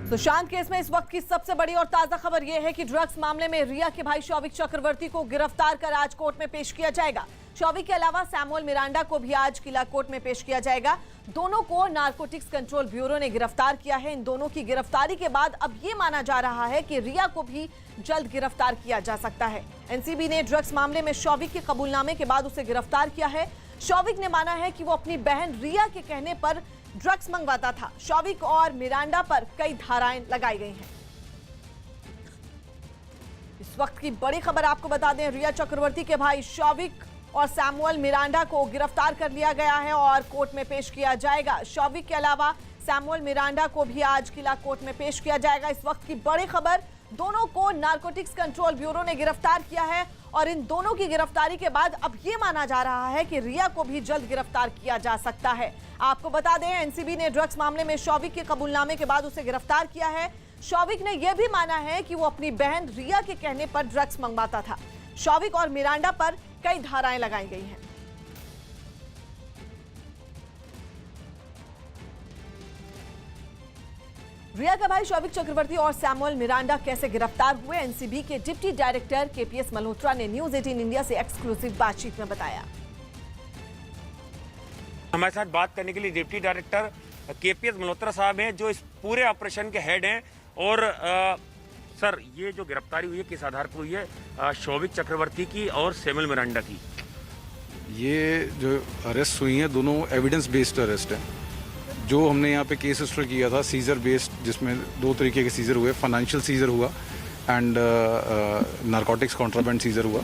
Sushant case में इस वक्त की सबसे बड़ी और ताजा खबर यह है कि ड्रग्स मामले में रिया के भाई शौविक चक्रवर्ती को गिरफ्तार कर आज कोर्ट में पेश किया जाएगा। शौविक के अलावा सैमुअल मिरांडा को भी आज किला कोर्ट में पेश किया जाएगा। दोनों को नारकोटिक्स कंट्रोल ब्यूरो ने गिरफ्तार किया है। इन दोनों की गिरफ्तारी के बाद अब ये माना जा रहा है कि रिया को भी जल्द गिरफ्तार किया जा सकता है। एनसीबी ने ड्रग्स मामले में शौविक के कबूलनामे के बाद उसे गिरफ्तार किया है। शौविक ने माना है कि वो अपनी बहन रिया के कहने पर ड्रग्स मंगवाता था। शौविक और मिरांडा पर कई धाराएं लगाई गई हैं। इस वक्त की बड़ी खबर आपको बता दें, रिया चक्रवर्ती के भाई शौविक और सैमुअल मिरांडा को गिरफ्तार कर लिया गया है और कोर्ट में पेश किया जाएगा। शौविक के अलावा सैमुअल मिरांडा को भी आज किला कोर्ट में पेश किया जाएगा। इस वक्त की बड़ी खबर, दोनों को नारकोटिक्स कंट्रोल ब्यूरो ने गिरफ्तार किया है और इन दोनों की गिरफ्तारी के बाद अब यह माना जा रहा है कि रिया को भी जल्द गिरफ्तार किया जा सकता है। आपको बता दें, एनसीबी ने ड्रग्स मामले में शौविक के कबूलनामे के बाद उसे गिरफ्तार किया है। शौविक ने यह भी माना है कि वो अपनी बहन रिया के कहने पर ड्रग्स मंगवाता था। शौविक और मिरांडा पर कई धाराएं लगाई गई हैं। रिया का भाई शौविक चक्रवर्ती और सैमुअल मिरांडा कैसे गिरफ्तार हुए, एनसीबी के डिप्टी डायरेक्टर केपीएस मल्होत्रा ने न्यूज 18 इंडिया से एक्सक्लूसिव बातचीत में बताया। हमारे साथ बात करने के लिए डिप्टी डायरेक्टर केपीएस मल्होत्रा साहब हैं, जो इस पूरे ऑपरेशन के हेड हैं। और सर, ये जो गिरफ्तारी हुई है किस आधार पर हुई है, शौविक चक्रवर्ती की और सैमुअल मिरांडा की? ये जो अरेस्ट हुई हैं दोनों एविडेंस बेस्ड अरेस्ट है। जो हमने यहाँ पे केस रजिस्टर किया था सीजर बेस्ड, जिसमें दो तरीके के सीजर हुए, फाइनेंशियल सीजर हुआ एंड नारकोटिक्स कॉन्ट्राबैंड सीजर हुआ।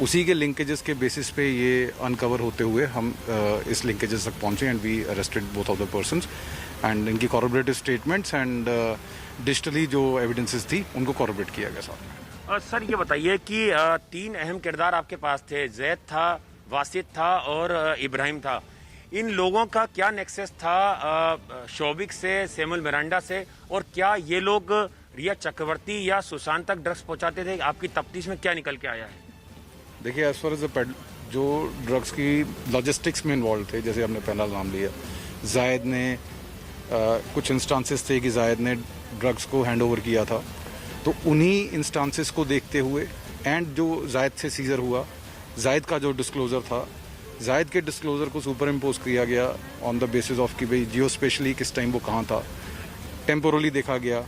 उसी के लिंकेजेस के बेसिस पे ये अनकवर होते हुए हम इस लिंकेजेस तक पहुंचे and we arrested both of the persons and इनकी कॉर्पोरेटिव स्टेटमेंट्स एंड डिजिटली जो एविडेंसेस थी उनको कॉर्पोरेट किया गया साथ में। सर, ये बताइए कि तीन अहम किरदार आपके पास थे, जैद था, वासिद था और इब्राहिम था। इन लोगों का क्या नेक्सस था शौविक से, सैमुअल मिरांडा से, और क्या ये लोग रिया चक्रवर्ती या सुशांत तक ड्रग्स पहुंचाते थे? आपकी तफ्तीश में क्या निकल के आया है? देखिए, एज फार एज जो ड्रग्स की लॉजिस्टिक्स में इन्वॉल्व थे, जैसे हमने पहला नाम लिया जायद ने, कुछ इंस्टांसेस थे कि जायद ने ड्रग्स को हैंड ओवर किया था, तो उन्हीं इंस्टांसेस को देखते हुए एंड जो जायद से सीजर हुआ, जायद का जो डिस्क्लोजर था, जायद के डिस्क्लोजर को सुपर इम्पोज किया गया ऑन द बेसिस ऑफ कि भाई जियो स्पेशली किस टाइम वो कहाँ था, टेम्पोरली देखा गया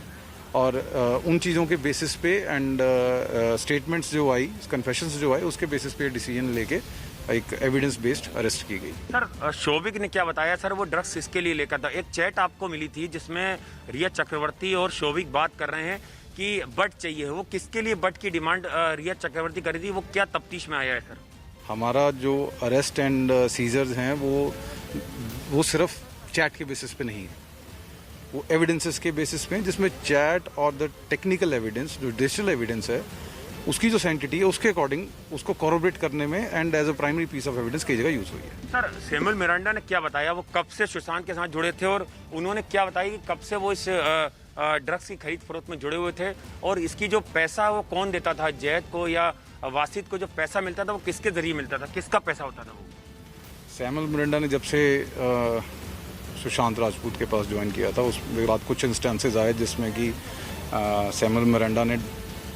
और उन चीज़ों के बेसिस पे एंड स्टेटमेंट्स जो आई, कन्फेशंस जो आए, उसके बेसिस पे डिसीजन लेके एक एविडेंस बेस्ड अरेस्ट की गई। सर, शौविक ने क्या बताया? सर, वो ड्रग्स किसके लिए लेकर था? एक चैट आपको मिली थी जिसमें रिया चक्रवर्ती और शौविक बात कर रहे हैं कि बट चाहिए। वो किसके लिए बट की डिमांड रिया चक्रवर्ती कर रही थी? वो क्या तफ्तीश में आया है सर? हमारा जो अरेस्ट एंड सीजर्स हैं वो सिर्फ चैट के बेसिस पे नहीं है, वो एविडेंसेस के बेसिस पे, जिसमें चैट और द टेक्निकल एविडेंस, जो डिजिटल एविडेंस है, उसकी जो सैंक्टिटी है उसके अकॉर्डिंग उसको कॉरोबरेट करने में and as a primary piece of evidence कई जगह यूज हुई है। सर, सैमुअल मिरांडा ने क्या बताया? वो कब से सुशांत के साथ जुड़े थे और उन्होंने क्या बताया कि कब से वो इस ड्रग्स की खरीद फरोख्त में जुड़े हुए थे, और इसकी जो पैसा वो कौन देता था, जैद को या वासिद को? जो पैसा मिलता था वो किसके जरिए मिलता था, किसका पैसा होता था वो? सैमुअल मिरांडा ने जब से सुशांत राजपूत के पास ज्वाइन किया था, उसके बाद कुछ इंस्टेंसेस आए जिसमें कि सैमुअल मिरांडा ने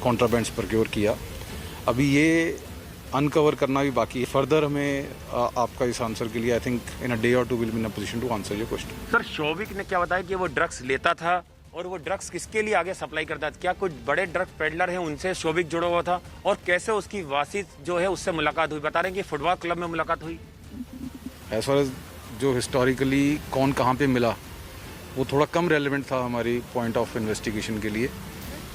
कॉन्ट्राबैंड्स प्रोक्योर किया। अभी ये अनकवर करना भी बाकी है। फर्दर हमें आपका इस आंसर के लिए I think in a day or two will be in a position to answer your question. Sir, Shouvik ने क्या बताया कि वो ड्रग्स लेता था और वो ड्रग्स किसके लिए आगे सप्लाई करता था? क्या कुछ बड़े ड्रग्स पेडलर हैं उनसे शौविक जुड़ा हुआ था? और कैसे उसकी वासिद जो है उससे मुलाकात हुई? बता रहे हैं कि फुटबॉल क्लब में मुलाकात हुई। एज फार एज जो हिस्टोरिकली कौन कहाँ पे मिला, वो थोड़ा कम रेलेवेंट था हमारी पॉइंट ऑफ इन्वेस्टिगेशन के लिए।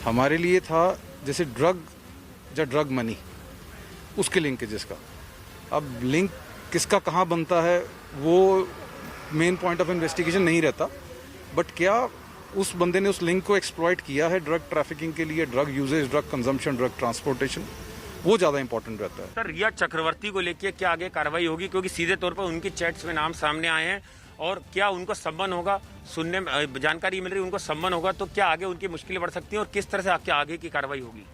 हमारे लिए था जैसे ड्रग या ड्रग मनी, उसके लिंकेजेस का। अब लिंक किसका कहाँ बनता है वो मेन पॉइंट ऑफ इन्वेस्टिगेशन नहीं रहता, बट क्या उस बंदे ने उस लिंक को एक्सप्लॉइट किया है ड्रग ट्रैफिकिंग के लिए, drug usages, drug consumption, drug transportation, वो ज़्यादा इंपॉर्टेंट रहता है। सर, रिया चक्रवर्ती को लेकर क्या आगे कार्रवाई होगी? क्योंकि सीधे तौर पर उनकी चैट्स में नाम सामने आए हैं, और क्या उनको सम्मन होगा? सुनने में जानकारी मिल रही है उनको सम्मन होगा, तो क्या आगे उनकी मुश्किलें बढ़ सकती हैं और किस तरह से आगे की कार्रवाई होगी?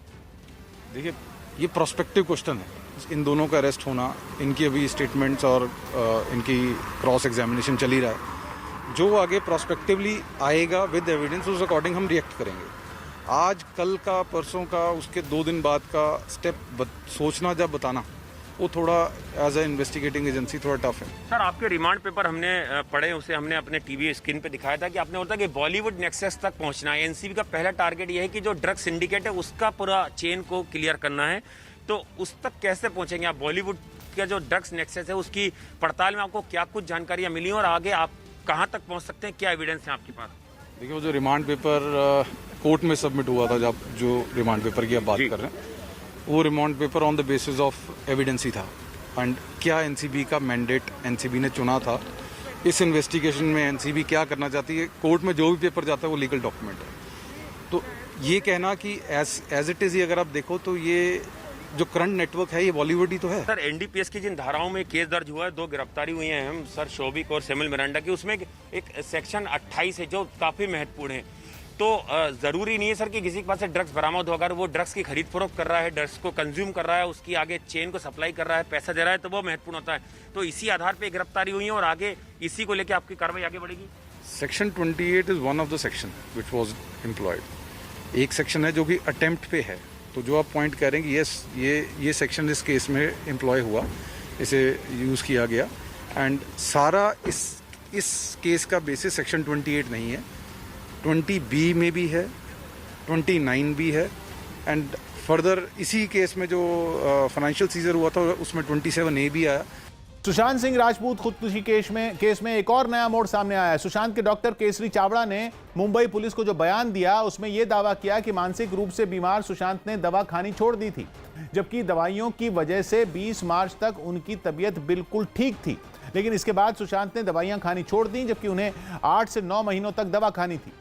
देखिए, ये प्रोस्पेक्टिव क्वेश्चन है। इन दोनों का अरेस्ट होना, इनकी अभी स्टेटमेंट्स और इनकी क्रॉस एग्जामिनेशन चल ही रहा है। जो आगे प्रोस्पेक्टिवली आएगा विद एविडेंस उस अकॉर्डिंग हम रिएक्ट करेंगे। आज कल का परसों का उसके 2 दिन बाद का स्टेप सोचना जब बताना वो थोड़ा एज ए इन्वेस्टिगेटिंग एजेंसी थोड़ा टफ है। सर आपके रिमांड पेपर हमने पढ़े, उसे हमने अपने टीवी स्क्रीन पे दिखाया था कि आपने बोला था कि बॉलीवुड नेक्सस तक पहुंचना है। एनसीबी का पहला टारगेट ये है कि जो ड्रग सिंडिकेट है उसका पूरा चेन को क्लियर करना है, तो उस तक कैसे पहुंचेंगे आप? बॉलीवुड का जो ड्रग्स नेक्सस है उसकी पड़ताल में आपको क्या कुछ जानकारियां मिली और आगे आप कहाँ तक पहुंच सकते हैं, क्या एविडेंस है आपके पास? देखिए वो जो रिमांड पेपर कोर्ट में सबमिट हुआ था, जब जो रिमांड पेपर की आप बात कर रहे हैं, वो remand paper on the basis of evidence ही था। एंड क्या एनसीबी का मैंडेट एनसीबी ने चुना था इस इन्वेस्टिगेशन में, एनसीबी क्या करना चाहती है, कोर्ट में जो भी पेपर जाता है वो लीगल डॉक्यूमेंट है। तो ये कहना कि एज इट इज़ ही अगर आप देखो तो ये जो करंट नेटवर्क है ये बॉलीवुड ही तो है। सर एनडीपीएस की जिन धाराओं में केस दर्ज हुआ है, 2 गिरफ्तारी हुई हैं हम सर शोभिक और सैमुअल मिरांडा की, उसमें एक सेक्शन 28 है जो काफ़ी महत्वपूर्ण है। तो ज़रूरी नहीं है सर कि किसी के पास से ड्रग्स बरामद हो, अगर वो ड्रग्स की खरीद फरोख्त कर रहा है, ड्रग्स को कंज्यूम कर रहा है, उसकी आगे चेन को सप्लाई कर रहा है, पैसा दे रहा है, तो वो महत्वपूर्ण होता है। तो इसी आधार पर गिरफ्तारी हुई है और आगे इसी को लेकर आपकी कार्रवाई आगे बढ़ेगी। Section 28 is one of the section which was employed. एक सेक्शन है जो कि अटेम्प्ट पे है, तो जो आप पॉइंट कह रहे हैं कि यस ये सेक्शन इस केस में एम्प्लॉय हुआ, इसे यूज़ किया गया। एंड सारा इस केस का बेसिस सेक्शन 28 नहीं है, 20B में भी है, 29 भी है, एंड फर्दर इसी केस में जो फाइनेंशियल सीजर हुआ था उसमें 27A भी आया। सुशांत सिंह राजपूत खुदकुशी केस में एक और नया मोड़ सामने आया है। सुशांत के डॉक्टर केसरी चावड़ा ने मुंबई पुलिस को जो बयान दिया उसमें यह दावा किया कि मानसिक रूप से बीमार सुशांत ने दवा खानी छोड़ दी थी, जबकि दवाइयों की वजह से 20 मार्च तक उनकी तबीयत बिल्कुल ठीक थी। लेकिन इसके बाद सुशांत ने दवाइयां खानी छोड़ दी, जबकि उन्हें 8 से 9 महीनों तक दवा खानी थी।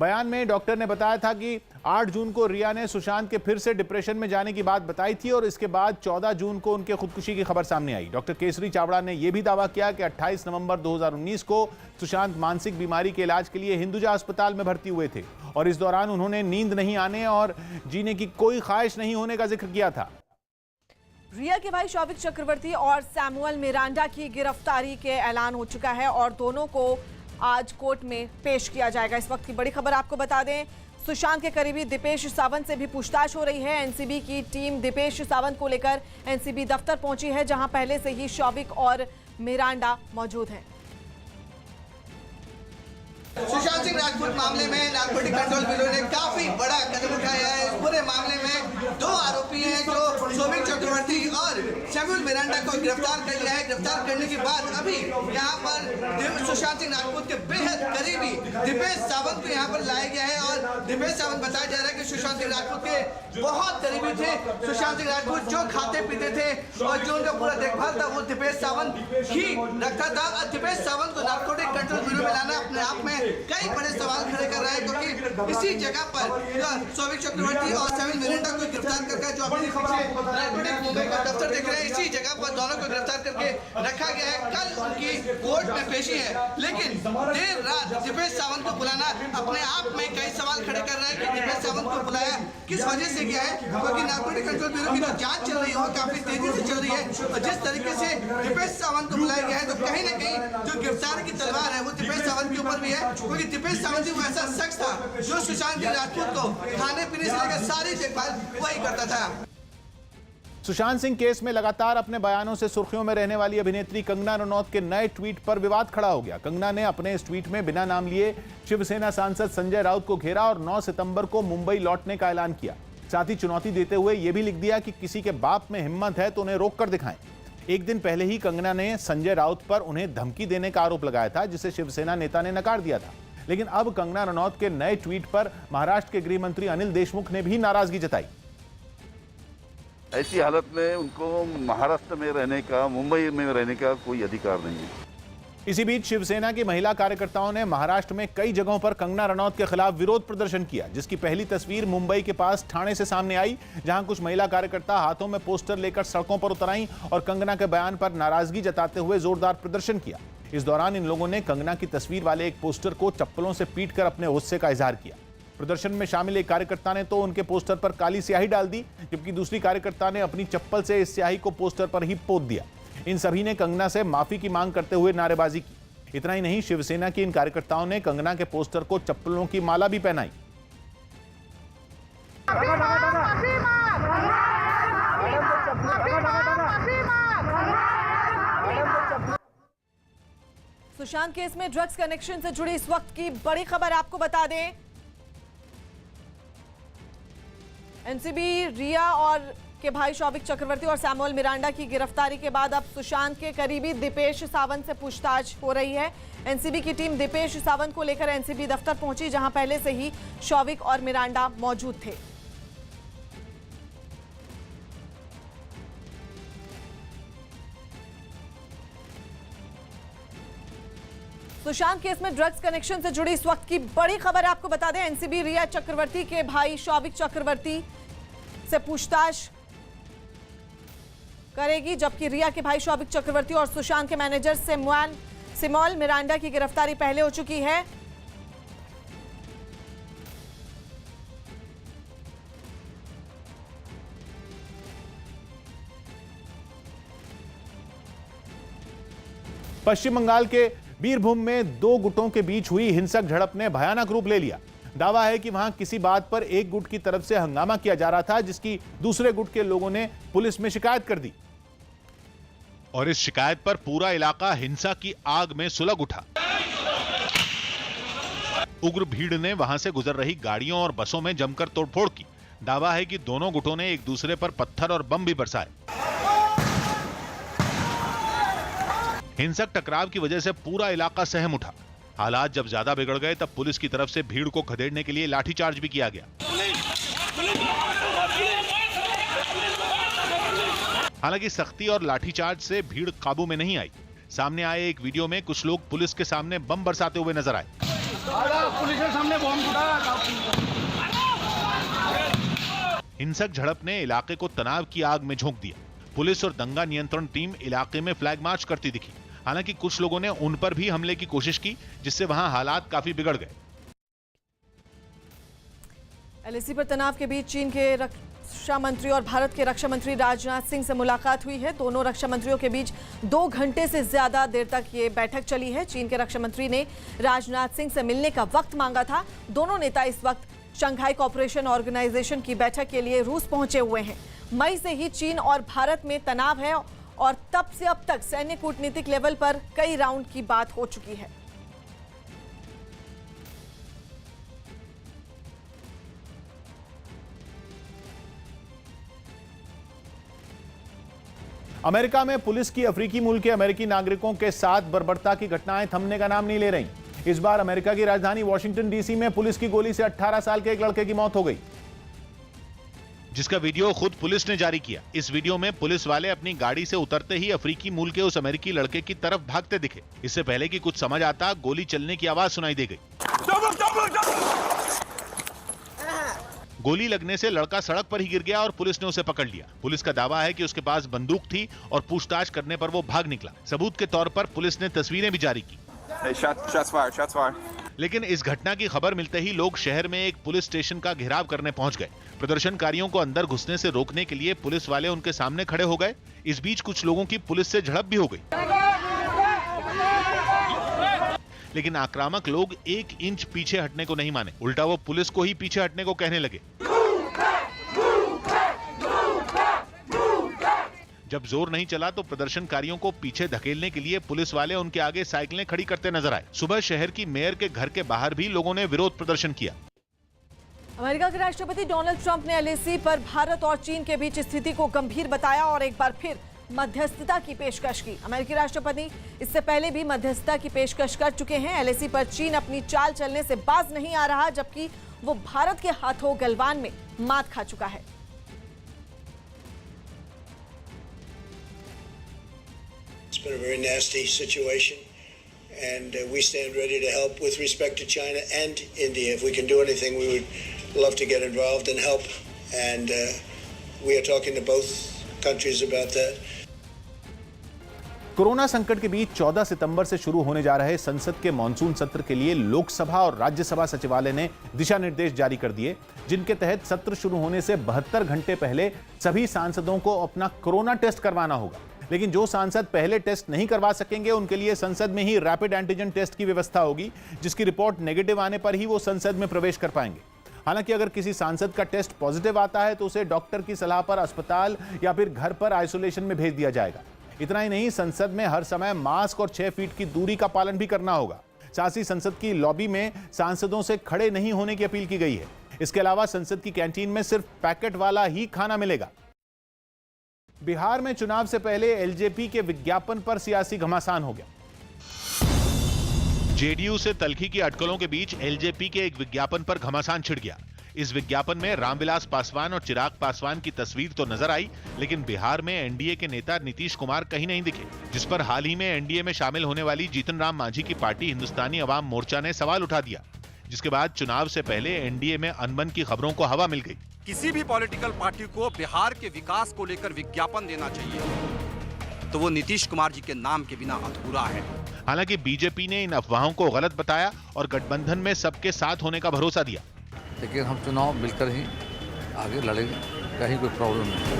बयान में डॉक्टर ने बताया था कि 8 जून को रिया ने सुशांत के फिर से डिप्रेशन में जाने की बात बताई थी और इसके बाद 14 जून को उनके खुदकुशी की खबर सामने आई। डॉक्टर केसरी चावड़ा ने यह भी दावा किया कि 28 नवंबर 2019 को सुशांत मानसिक बीमारी के इलाज के लिए हिंदुजा अस्पताल में भर्ती हुए थे और इस दौरान उन्होंने नींद नहीं आने और जीने की कोई ख्वाहिश नहीं होने का जिक्र किया था। रिया के भाई शौविक चक्रवर्ती और सैमुअल मिरांडा की गिरफ्तारी के ऐलान हो चुका है और दोनों को आज कोर्ट में पेश किया जाएगा। इस वक्त की बड़ी खबर आपको बता दें, सुशांत के करीबी दीपेश सावंत से भी पूछताछ हो रही है। एनसीबी की टीम दीपेश सावंत को लेकर एनसीबी दफ्तर पहुंची है, जहां पहले से ही शौविक और मिरांडा मौजूद हैं। सुशांत सिंह राजपूत मामले में नारकोटिक कंट्रोल ब्यूरो ने काफी बड़ा कदम उठाया है। इस पूरे मामले में 2 आरोपी हैं जो शौविक चक्रवर्ती और सैमुअल मिरांडा को गिरफ्तार कर लिया है। गिरफ्तार करने के बाद अभी यहाँ पर सुशांत सिंह राजपूत के बेहद करीबी दीपेश सावंत को यहाँ पर लाया गया है और दीपेश सावंत बताया जा रहा है कि सुशांत सिंह राजपूत के बहुत करीबी थे। सुशांत सिंह राजपूत जो खाते पीते थे और जो उनका पूरा देखभाल था वो दीपेश सावंत ही रखा था। दीपेश सावंत को नारकोटिक कंट्रोल ब्यूरो में लाना अपने आप में कई बड़े सवाल खड़े कर रहा है, क्योंकि इसी जगह पर शौविक चक्रवर्ती और सैमुअल मिरांडा को गिरफ्तार करके, जो अपने पीछे नारकोटिक मुंबई का दफ्तर देख रहे हैं, इसी जगह पर दोनों को गिरफ्तार करके रखा गया है। कल उनकी कोर्ट में पेशी है, लेकिन देर रात दीपेश सावंत को बुलाना अपने आप में कई सवाल खड़े कर रहा है कि दीपेश सावंत को बुलाया किस वजह से गया है, क्योंकि नारकोटिक कंट्रोल ब्यूरो की जो जांच चल रही है वो काफी तेजी से चल रही है और जिस तरीके से दीपेश सावंत को बुलाया गया है तो कहीं ना कहीं जो गिरफ्तार की तलवार है वो दीपेश सावंत के ऊपर भी है, क्योंकि दीपेश सावंत वो ऐसा शख्स था जो सुशांत सिंह राजपूत को खाने पीने से लेकर सारी देखभाल वही करता था। सुशांत सिंह केस में लगातार अपने बयानों से सुर्खियों में रहने वाली अभिनेत्री कंगना रनौत के नए ट्वीट पर विवाद खड़ा हो गया। कंगना ने अपने इस ट्वीट में बिना नाम लिए शिवसेना सांसद संजय राउत को घेरा और 9 सितंबर को मुंबई लौटने का ऐलान किया। साथ ही चुनौती देते हुए यह भी लिख दिया कि किसी के बाप में हिम्मत है तो उन्हें रोक कर दिखाएं। एक दिन पहले ही कंगना ने संजय राउत पर उन्हें धमकी देने का आरोप लगाया था, जिसे शिवसेना नेता ने नकार दिया था। लेकिन अब कंगना रनौत के नए ट्वीट पर महाराष्ट्र के गृह मंत्री अनिल देशमुख ने भी नाराजगी जताई। ऐसी हालत में उनको महाराष्ट्र में रहने का, मुंबई में रहने का कोई अधिकार नहीं है। इसी बीच शिवसेना की महिला कार्यकर्ताओं ने महाराष्ट्र में कई जगहों पर कंगना रनौत के खिलाफ विरोध प्रदर्शन किया, जिसकी पहली तस्वीर मुंबई के पास ठाणे से सामने आई, जहां कुछ महिला कार्यकर्ता हाथों में पोस्टर लेकर सड़कों पर उतर आईं और कंगना के बयान पर नाराजगी जताते हुए जोरदार प्रदर्शन किया। इस दौरान इन लोगों ने कंगना की तस्वीर वाले एक पोस्टर को चप्पलों से पीटकर अपने गुस्से का इजहार किया। प्रदर्शन में शामिल एक कार्यकर्ता ने तो उनके पोस्टर पर काली स्याही डाल दी, जबकि दूसरी कार्यकर्ता ने अपनी चप्पल से इस स्याही को पोस्टर पर ही पोत दिया। इन सभी ने कंगना से माफी की मांग करते हुए नारेबाजी की। इतना ही नहीं, शिवसेना की इन कार्यकर्ताओं ने कंगना के पोस्टर को चप्पलों की माला भी पहनाई। सुशांत केस में ड्रग्स कनेक्शन से जुड़ी इस वक्त की बड़ी खबर आपको बता दें। एनसीबी रिया और के भाई शौविक चक्रवर्ती और सैमुअल मिरांडा की गिरफ्तारी के बाद अब सुशांत के करीबी दीपेश सावंत से पूछताछ हो रही है। एनसीबी की टीम दीपेश सावंत को लेकर एनसीबी दफ्तर पहुंची, जहां पहले से ही शौविक और मिरांडा मौजूद थे। सुशांत केस में ड्रग्स कनेक्शन से जुड़ी इस वक्त की बड़ी खबर आपको बता दें। एनसीबी रिया चक्रवर्ती के भाई शौविक चक्रवर्ती से पूछताछ करेगी, जबकि रिया के भाई शौविक चक्रवर्ती और सुशांत के मैनेजर सैमुअल मिरांडा की गिरफ्तारी पहले हो चुकी है। पश्चिम बंगाल के बीरभूम में दो गुटों के बीच हुई हिंसक झड़प ने भयानक रूप ले लिया। दावा है कि वहां किसी बात पर एक गुट की तरफ से हंगामा किया जा रहा था, जिसकी दूसरे गुट के लोगों ने पुलिस में शिकायत कर दी और इस शिकायत पर पूरा इलाका हिंसा की आग में सुलग उठा। उग्र भीड़ ने वहां से गुजर रही गाड़ियों और बसों में जमकर तोड़फोड़ की। दावा है कि दोनों गुटों ने एक दूसरे पर पत्थर और बम भी बरसाए। हिंसक टकराव की वजह से पूरा इलाका सहम उठा। हालात जब ज्यादा बिगड़ गए तब पुलिस की तरफ से भीड़ को खदेड़ने के लिए लाठीचार्ज भी किया गया। हालांकि सख्ती और लाठीचार्ज से भीड़ काबू में नहीं आई। सामने आए एक वीडियो में कुछ लोग पुलिस के सामने बम बरसाते हुए नजर आए। हिंसक झड़प ने इलाके को तनाव की आग में झोंक दिया। पुलिस और दंगा नियंत्रण टीम इलाके में फ्लैग मार्च करती दिखी। हालांकि कुछ लोगों ने उन पर भी हमले की कोशिश की, जिससे वहां हालात काफी बिगड़ गए। एलएसी पर तनाव के बीच चीन के रक्षा मंत्री और भारत के रक्षा मंत्री राजनाथ सिंह से मुलाकात हुई है। दोनों रक्षा मंत्रियों के बीच 2 घंटे से ज्यादा देर तक ये बैठक चली है। चीन के रक्षा मंत्री ने राजनाथ सिंह से मिलने का वक्त मांगा था। दोनों नेता इस वक्त शंघाई कोऑपरेशन ऑर्गेनाइजेशन की बैठक के लिए रूस पहुंचे हुए हैं। मई से ही चीन और भारत में तनाव है और तब से अब तक सैन्य कूटनीतिक लेवल पर कई राउंड की बात हो चुकी है। अमेरिका में पुलिस की अफ्रीकी मूल के अमेरिकी नागरिकों के साथ बर्बरता की घटनाएं थमने का नाम नहीं ले रही। इस बार अमेरिका की राजधानी वॉशिंगटन डीसी में पुलिस की गोली से 18 साल के एक लड़के की मौत हो गई, जिसका वीडियो खुद पुलिस ने जारी किया। इस वीडियो में पुलिस वाले अपनी गाड़ी से उतरते ही अफ्रीकी मूल के उस अमेरिकी लड़के की तरफ भागते दिखे। इससे पहले कि कुछ समझ आता, गोली चलने की आवाज सुनाई दी गई। गोली लगने से लड़का सड़क पर ही गिर गया और पुलिस ने उसे पकड़ लिया। पुलिस का दावा है कि उसके पास बंदूक थी और पूछताछ करने पर वो भाग निकला। सबूत के तौर पर पुलिस ने तस्वीरें भी जारी की। लेकिन इस घटना की खबर मिलते ही लोग शहर में एक पुलिस स्टेशन का घेराव करने पहुंच गए। प्रदर्शनकारियों को अंदर घुसने से रोकने के लिए पुलिस वाले उनके सामने खड़े हो गए। इस बीच कुछ लोगों की पुलिस से झड़प भी हो गई, लेकिन आक्रामक लोग 1 इंच पीछे हटने को नहीं माने। उल्टा वो पुलिस को ही पीछे हटने को कहने लगे। जब जोर नहीं चला तो प्रदर्शनकारियों को पीछे धकेलने के लिए पुलिस वाले उनके आगे साइकिलें खड़ी करते नजर आए। सुबह शहर की मेयर के घर के बाहर भी लोगों ने विरोध प्रदर्शन किया। अमेरिका के राष्ट्रपति डोनाल्ड ट्रंप ने एलएसी पर भारत और चीन के बीच स्थिति को गंभीर बताया और एक बार फिर मध्यस्थता की पेशकश की। अमेरिकी राष्ट्रपति इससे पहले भी मध्यस्थता की पेशकश कर चुके हैं। एलएसी पर चीन अपनी चाल चलने से बाज नहीं आ रहा, जबकि वो भारत के हाथों गलवान में मात खा चुका है। It's been a very nasty situation, and we stand ready to help with respect to China and India. If we can do anything, we would love to get involved and help, and we are talking to both countries about that. Corona संकट के बीच 14 सितंबर से शुरू होने जा रहे संसद के monsoon सत्र के लिए लोकसभा और राज्यसभा सचिवालय ने दिशा निर्देश जारी कर दिए, जिनके तहत सत्र शुरू होने से 72 घंटे पहले सभी सांसदों को अपना कोरोना टेस्ट करवाना होगा। लेकिन जो सांसद पहले टेस्ट नहीं करवा सकेंगे उनके लिए संसद में ही रैपिड एंटीजन टेस्ट की व्यवस्था होगी, जिसकी रिपोर्ट नेगेटिव आने पर ही वो संसद में प्रवेश कर पाएंगे। हालांकि अगर किसी सांसद का टेस्ट पॉजिटिव आता है तो उसे डॉक्टर की सलाह पर अस्पताल या फिर घर पर आइसोलेशन में भेज दिया जाएगा। इतना ही नहीं, संसद में हर समय मास्क और 6 फीट की दूरी का पालन भी करना होगा। साथ ही संसद की लॉबी में सांसदों से खड़े नहीं होने की अपील की गई है। इसके अलावा संसद की कैंटीन में सिर्फ पैकेट वाला ही खाना मिलेगा। बिहार में चुनाव से पहले एलजेपी के विज्ञापन पर सियासी घमासान हो गया। जेडीयू से तल्खी की अटकलों के बीच एलजेपी के एक विज्ञापन पर घमासान छिड़ गया। इस विज्ञापन में रामविलास पासवान और चिराग पासवान की तस्वीर तो नजर आई, लेकिन बिहार में एनडीए के नेता नीतीश कुमार कहीं नहीं दिखे, जिस पर हाल ही में एनडीए में शामिल होने वाली जीतन राम मांझी की पार्टी हिंदुस्तानी अवाम मोर्चा ने सवाल उठा दिया, जिसके बाद चुनाव से पहले एनडीए में अनबन की खबरों को हवा मिल गई। किसी भी पॉलिटिकल पार्टी को बिहार के विकास को लेकर विज्ञापन देना चाहिए तो वो नीतीश कुमार जी के नाम के बिना अधूरा है। हालांकि बीजेपी ने इन अफवाहों को गलत बताया और गठबंधन में सबके साथ होने का भरोसा दिया। लेकिन हम चुनाव मिलकर ही आगे लड़ेंगे, कहीं कोई प्रॉब्लम नहीं।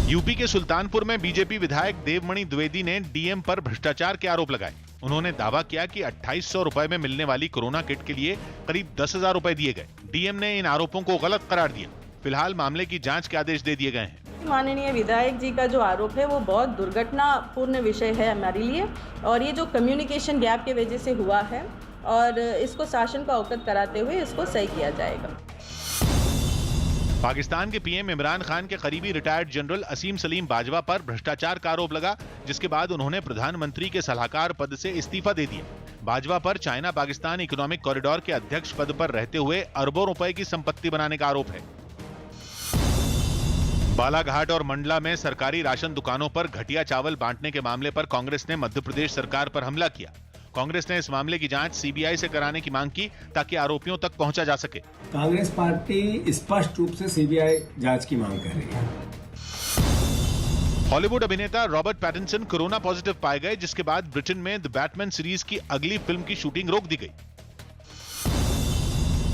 यूपी के सुल्तानपुर में बीजेपी विधायक देवमणि द्विवेदी ने डीएम पर भ्रष्टाचार के आरोप लगाए। उन्होंने दावा किया कि 2800 रुपए में मिलने वाली कोरोना किट के लिए करीब 10,000 रुपए दिए गए। डीएम ने इन आरोपों को गलत करार दिया। फिलहाल मामले की जांच के आदेश दे दिए गए हैं। माननीय विधायक जी का जो आरोप है वो बहुत दुर्घटनापूर्ण विषय है हमारे लिए, और ये जो कम्युनिकेशन गैप की वजह से हुआ है और इसको शासन को अवगत कराते हुए इसको सही किया जाएगा। पाकिस्तान के पीएम इमरान खान के करीबी रिटायर्ड जनरल असीम सलीम बाजवा पर भ्रष्टाचार का आरोप लगा, जिसके बाद उन्होंने प्रधानमंत्री के सलाहकार पद से इस्तीफा दे दिया। बाजवा पर चाइना पाकिस्तान इकोनॉमिक कॉरिडोर के अध्यक्ष पद पर रहते हुए अरबों रुपए की संपत्ति बनाने का आरोप है। बालाघाट और मंडला में सरकारी राशन दुकानों पर घटिया चावल बांटने के मामले पर कांग्रेस ने मध्य प्रदेश सरकार पर हमला किया। कांग्रेस ने इस मामले की जांच सीबीआई से कराने की मांग की ताकि आरोपियों तक पहुंचा जा सके। कांग्रेस पार्टी स्पष्ट रूप से सीबीआई जांच की मांग कर रही है। हॉलीवुड अभिनेता रॉबर्ट पैटिंसन कोरोना पॉजिटिव पाए गए, जिसके बाद ब्रिटेन में द बैटमैन सीरीज की अगली फिल्म की शूटिंग रोक दी गई।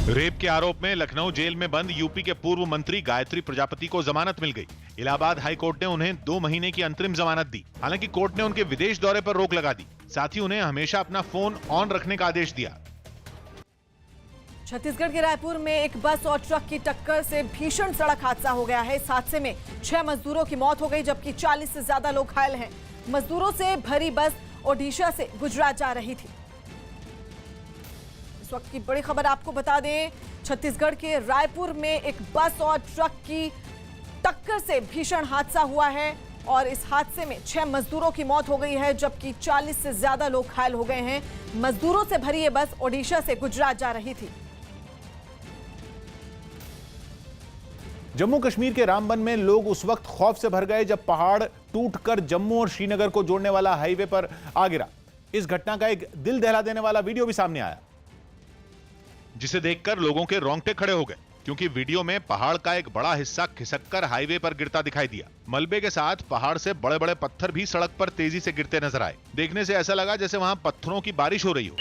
रेप के आरोप में लखनऊ जेल में बंद यूपी के पूर्व मंत्री गायत्री प्रजापति को जमानत मिल गई। इलाहाबाद हाई कोर्ट ने उन्हें 2 महीने की अंतरिम जमानत दी। हालांकि कोर्ट ने उनके विदेश दौरे पर रोक लगा दी। साथ ही उन्हें हमेशा अपना फोन ऑन रखने का आदेश दिया। छत्तीसगढ़ के रायपुर में एक बस और ट्रक की टक्कर से भीषण सड़क हादसा हो गया है। इस हादसे में 6 मजदूरों की मौत हो गई, जबकि 40 से ज्यादा लोग घायल हैं। मजदूरों से भरी बस ओडिशा से गुजरात जा रही थी। इस वक्त की बड़ी खबर आपको बता दें, छत्तीसगढ़ के रायपुर में एक बस और ट्रक की टक्कर से भीषण हादसा हुआ है और इस हादसे में 6 मजदूरों की मौत हो गई है, जबकि 40 से ज्यादा लोग घायल हो गए हैं। मजदूरों से भरी ये बस ओडिशा से गुजरात जा रही थी। जम्मू कश्मीर के रामबन में लोग उस वक्त खौफ से भर गए जब पहाड़ टूटकर जम्मू और श्रीनगर को जोड़ने वाला हाईवे पर आ गिरा। इस घटना का एक दिल दहला देने वाला वीडियो भी सामने आया, जिसे देखकर लोगों के रोंगटे खड़े हो गए, क्योंकि वीडियो में पहाड़ का एक बड़ा हिस्सा खिसककर हाईवे पर गिरता दिखाई दिया। मलबे के साथ पहाड़ से बड़े बड़े पत्थर भी सड़क पर तेजी से गिरते नजर आए। देखने से ऐसा लगा जैसे वहां पत्थरों की बारिश हो रही हो।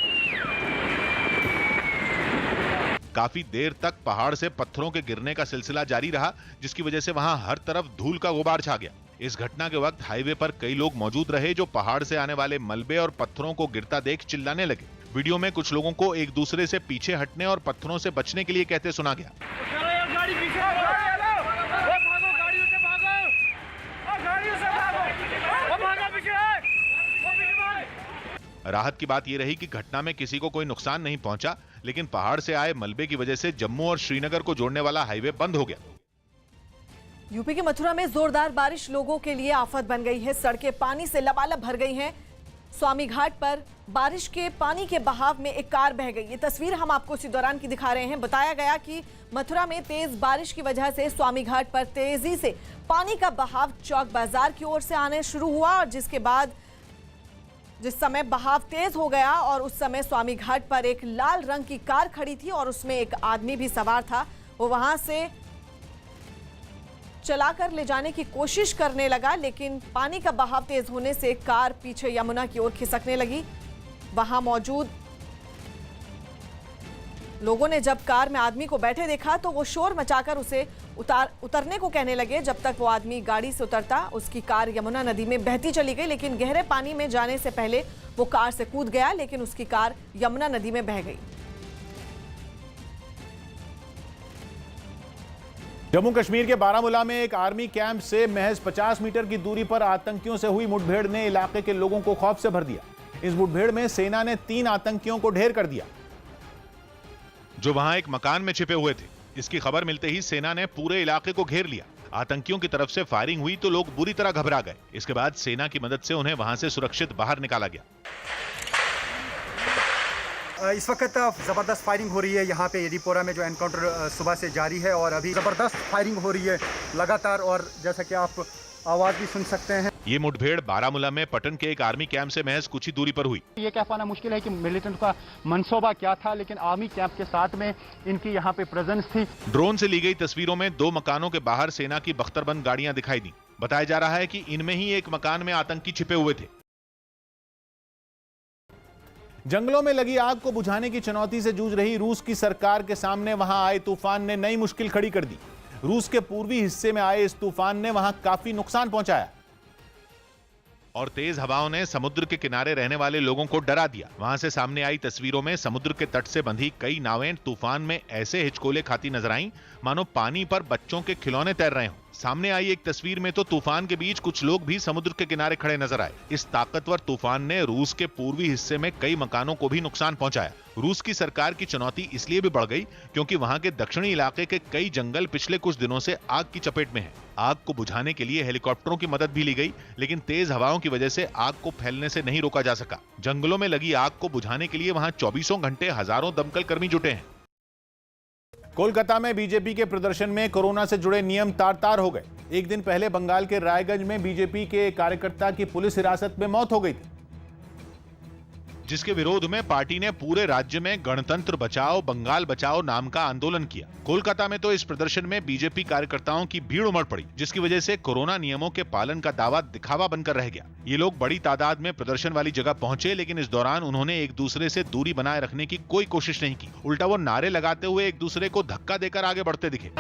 काफी देर तक पहाड़ से पत्थरों के गिरने का सिलसिला जारी रहा, जिसकी वजह से वहां हर तरफ धूल का गुबार छा गया। इस घटना के वक्त हाईवे पर कई लोग मौजूद रहे जो पहाड़ से आने वाले मलबे और पत्थरों को गिरता देख चिल्लाने लगे। वीडियो में कुछ लोगों को एक दूसरे से पीछे हटने और पत्थरों से बचने के लिए कहते सुना गया। राहत की बात यह रही कि घटना में किसी को कोई नुकसान नहीं पहुंचा, लेकिन पहाड़ से आए मलबे की वजह से जम्मू और श्रीनगर को जोड़ने वाला हाईवे बंद हो गया। यूपी के मथुरा में जोरदार बारिश लोगों के लिए आफत बन गई है। सड़कें पानी से लबालब भर गई हैं। स्वामी घाट पर बारिश के पानी के बहाव में एक कार बह गई। ये तस्वीर हम आपको इसी दौरान की दिखा रहे हैं। बताया गया कि मथुरा में तेज बारिश की वजह से स्वामी घाट पर तेजी से पानी का बहाव चौक बाजार की ओर से आने शुरू हुआ और जिस समय बहाव तेज हो गया और उस समय स्वामी घाट पर एक लाल रंग की कार खड़ी थी और उसमें एक आदमी भी सवार था। वो वहां से चलाकर ले जाने की कोशिश करने लगा, लेकिन पानी का बहाव तेज होने से कार पीछे यमुना की ओर खिसकने लगी। वहां मौजूद लोगों ने जब कार में आदमी को बैठे देखा तो वो शोर मचाकर उसे उतरने को कहने लगे। जब तक वो आदमी गाड़ी से उतरता उसकी कार यमुना नदी में बहती चली गई, लेकिन गहरे पानी में जाने से पहले वो कार से कूद गया, लेकिन उसकी कार यमुना नदी में बह गई। जम्मू कश्मीर के बारामूला में एक आर्मी कैंप से महज 50 मीटर की दूरी पर आतंकियों से हुई मुठभेड़ ने इलाके के लोगों को खौफ से भर दिया। इस मुठभेड़ में सेना ने 3 आतंकियों को ढेर कर दिया, जो वहां एक मकान में छिपे हुए थे। इसकी खबर मिलते ही सेना ने पूरे इलाके को घेर लिया। आतंकियों की तरफ से फायरिंग हुई तो लोग बुरी तरह घबरा गए। इसके बाद सेना की मदद से उन्हें वहां से सुरक्षित बाहर निकाला गया। इस वक्त ज़बरदस्त फायरिंग हो रही है यहाँ पे येदीपोरा में, जो एनकाउंटर सुबह से जारी है और अभी ज़बरदस्त फायरिंग हो रही है लगातार, और जैसा कि आप आवाज़ भी सुन सकते हैं। ये मुठभेड़ बारामूला में पटन के एक आर्मी कैंप से महज कुछ ही दूरी पर हुई। ये कह पाना मुश्किल है कि मिलिटेंट का मंसूबा क्या था, लेकिन आर्मी कैंप के साथ में इनकी यहाँ पे प्रेजेंस थी। ड्रोन से ली गई तस्वीरों में 2 मकानों के बाहर सेना की बख्तरबंद गाड़ियां दिखाई दी। बताया जा रहा है कि इनमें ही एक मकान में आतंकी छिपे हुए थे। जंगलों में लगी आग को बुझाने की चुनौती से जूझ रही रूस की सरकार के सामने वहां आए तूफान ने नई मुश्किल खड़ी कर दी। रूस के पूर्वी हिस्से में आए इस तूफान ने वहां काफी नुकसान पहुंचाया और तेज हवाओं ने समुद्र के किनारे रहने वाले लोगों को डरा दिया। वहां से सामने आई तस्वीरों में समुद्र के तट से बंधी कई नावें तूफान में ऐसे हिचकोले खाती नजर आईं मानो पानी पर बच्चों के खिलौने तैर रहे हों। सामने आई एक तस्वीर में तो तूफान के बीच कुछ लोग भी समुद्र के किनारे खड़े नजर आए। इस ताकतवर तूफान ने रूस के पूर्वी हिस्से में कई मकानों को भी नुकसान पहुंचाया। रूस की सरकार की चुनौती इसलिए भी बढ़ गई क्योंकि वहां के दक्षिणी इलाके के कई जंगल पिछले कुछ दिनों से आग की चपेट में हैं। आग को बुझाने के लिए हेलीकॉप्टरों की मदद भी ली गई, लेकिन तेज हवाओं की वजह से आग को फैलने से नहीं रोका जा सका। जंगलों में लगी आग को बुझाने के लिए वहां 24 घंटे हजारों दमकल कर्मी जुटे हैं। कोलकाता में बीजेपी के प्रदर्शन में कोरोना से जुड़े नियम तार-तार हो गए। एक दिन पहले बंगाल के रायगंज में बीजेपी के कार्यकर्ता की पुलिस हिरासत में मौत हो गई थी, जिसके विरोध में पार्टी ने पूरे राज्य में गणतंत्र बचाओ बंगाल बचाओ नाम का आंदोलन किया। कोलकाता में तो इस प्रदर्शन में बीजेपी कार्यकर्ताओं की भीड़ उमड़ पड़ी, जिसकी वजह से कोरोना नियमों के पालन का दावा दिखावा बनकर रह गया। ये लोग बड़ी तादाद में प्रदर्शन वाली जगह पहुंचे, लेकिन इस दौरान उन्होंने एक दूसरे से दूरी बनाए रखने की कोई कोशिश नहीं की। उल्टा वो नारे लगाते हुए एक दूसरे को धक्का देकर आगे बढ़ते दिखे।